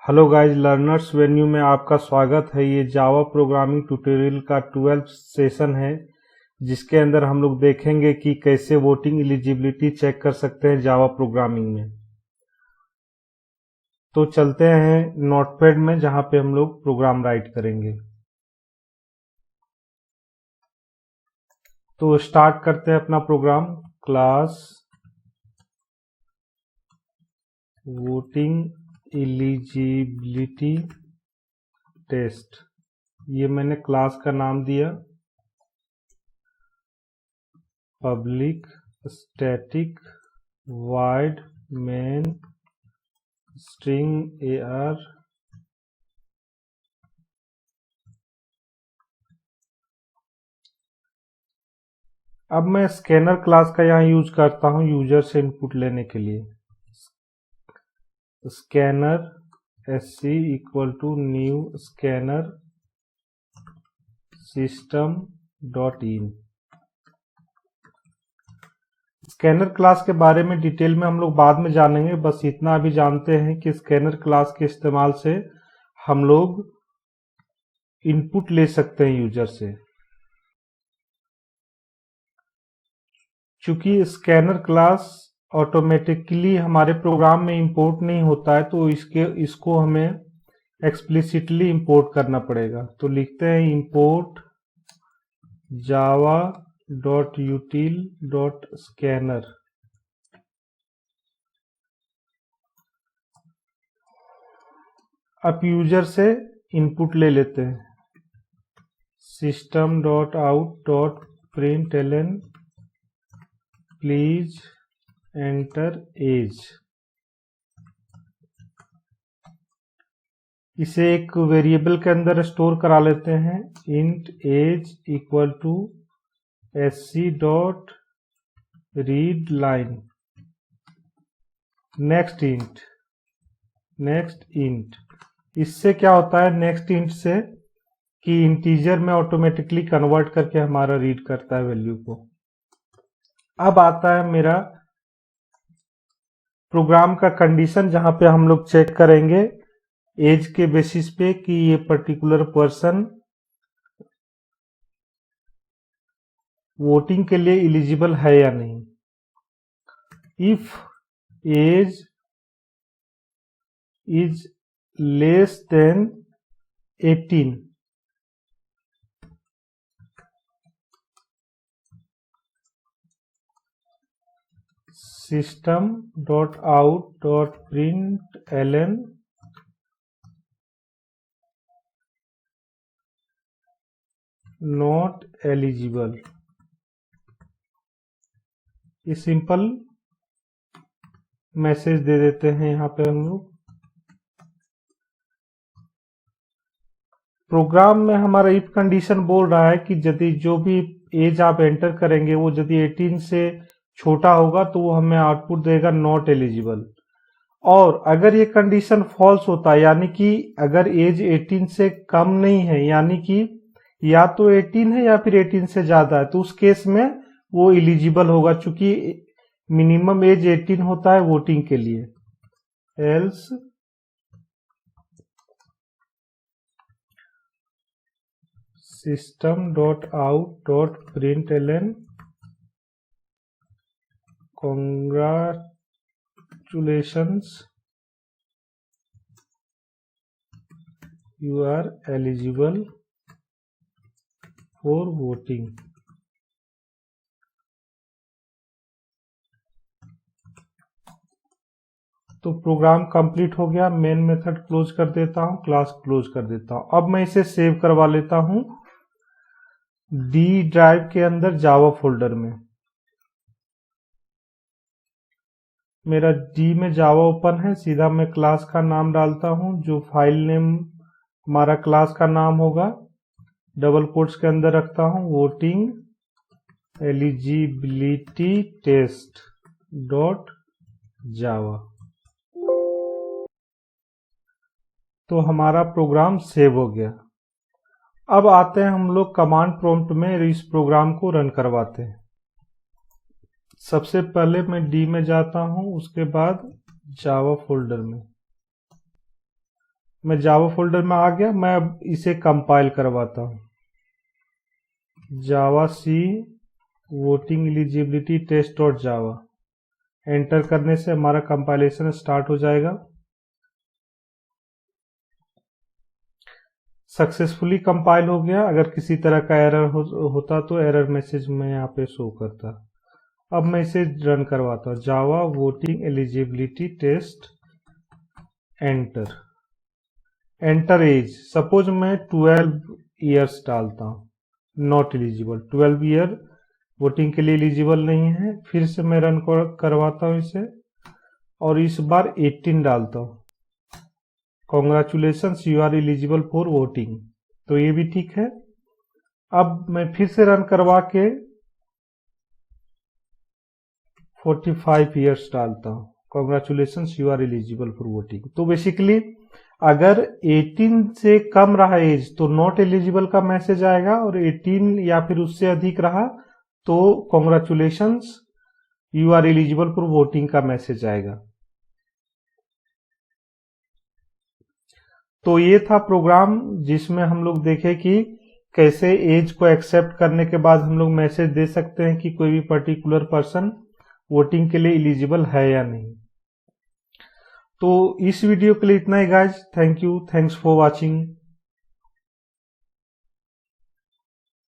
Hello guys learners venue में आपका स्वागत है। ये जावा प्रोग्रामिंग ट्यूटोरियल का 12th सेशन है, जिसके अंदर हम लोग देखेंगे कि कैसे वोटिंग एलिजिबिलिटी चेक कर सकते हैं जावा प्रोग्रामिंग में। तो चलते हैं नोटपैड में, जहां पे हम लोग प्रोग्राम राइट करेंगे। तो स्टार्ट करते हैं अपना program. Class voting eligibility test, ये मैंने क्लास का नाम दिया public static void main string AR। अब मैं स्कैनर क्लास का यहाँ यूज करता हूँ यूजर से इनपुट लेने के लिए। Scanner SC equal to new scanner system dot in. Scanner class के बारे में डिटेल में हम लोग बाद में जानेंगे, बस इतना अभी जानते हैं कि स्कैनर क्लास के इस्तेमाल से हम लोग इनपुट ले सकते हैं यूजर से। चूंकि स्कैनर क्लास ऑटोमेटिकली हमारे प्रोग्राम में इंपोर्ट नहीं होता है, तो इसको हमें एक्सप्लिसिटली इंपोर्ट करना पड़ेगा। तो लिखते हैं import Java dot util dot scanner. अब यूजर से इनपुट ले लेते हैं। System dot out dot println please enter age. इसे एक वेरिएबल के अंदर स्टोर करा लेते हैं। Int age equal to SC dot read line. Next int. इससे क्या होता है नेक्स्ट इंट से कि इंटीजर में ऑटोमेटिकली कन्वर्ट करके हमारा रीड करता है वैल्यू को। अब आता है मेरा प्रोग्राम का कंडीशन, जहां पे हम लोग चेक करेंगे एज के बेसिस पे कि ये पर्टिकुलर पर्सन वोटिंग के लिए एलिजिबल है या नहीं। If age is less than 18, system dot out dot println not eligible. ये सिंपल मैसेज दे देते हैं। यहाँ पे हम लोग प्रोग्राम में हमारा इफ कंडीशन बोल रहा है कि यदि जो भी एज आप एंटर करेंगे वो यदि 18 से छोटा होगा तो वो हमें आउटपुट देगा नॉट एलिजिबल। और अगर ये कंडीशन फॉल्स होता है, यानी कि अगर एज 18 से कम नहीं है, यानी कि या तो 18 है या फिर 18 से ज्यादा है, तो उस केस में वो एलिजिबल होगा, चूंकि मिनिमम एज 18 होता है वोटिंग के लिए। Else system dot out dot println congratulations you are eligible for voting. तो प्रोग्राम कंप्लीट हो गया। मेन मेथड क्लोज कर देता हूं, क्लास क्लोज कर देता हूं। अब मैं इसे सेव करवा लेता हूं डी ड्राइव के अंदर जावा फोल्डर में। मेरा डी में जावा ओपन है। सीधा मैं क्लास का नाम डालता हूं, जो फाइल नेम हमारा क्लास का नाम होगा, डबल कोट्स के अंदर रखता हूं voting eligibility test dot java. तो हमारा प्रोग्राम सेव हो गया। अब आते हैं हम लोग कमांड प्रॉम्प्ट में इस प्रोग्राम को रन करवाते हैं। सबसे पहले मैं डी में जाता हूं, उसके बाद जावा फोल्डर में। मैं जावा फोल्डर में आ गया। मैं अब इसे कंपाइल करवाता हूँ। Java C voting eligibility test dot Java enter करने से हमारा कंपाइलेशन स्टार्ट हो जाएगा। सक्सेसफुली कंपाइल हो गया। अगर किसी तरह का एरर होता तो एरर मैसेज में यहाँ पे शो करता। अब मैं इसे रन करवाता हूँ। Java voting eligibility test enter. Enter age, suppose मैं 12 ईयर्स डालता हूँ, नॉट एलिजिबल, 12 ईयर वोटिंग के लिए एलिजिबल नहीं है। फिर से मैं रन करवाता हूँ इसे और इस बार 18 डालता हूँ। Congratulations you are eligible for voting, तो ये भी ठीक है। अब मैं फिर से रन करवा के 45 ईयर्स डालता हूँ। Congratulations you are eligible for voting. तो बेसिकली अगर 18 से कम रहा एज तो नॉट एलिजिबल का मैसेज आएगा, और 18 या फिर उससे अधिक रहा तो congratulations you are eligible for voting का मैसेज आएगा। तो ये था प्रोग्राम जिसमें हम लोग देखे कि कैसे एज को एक्सेप्ट करने के बाद हम लोग मैसेज दे सकते हैं कि कोई भी पर्टिकुलर पर्सन वोटिंग के लिए एलिजिबल है या नहीं। तो इस वीडियो के लिए इतना ही guys. Thank you, thanks for watching.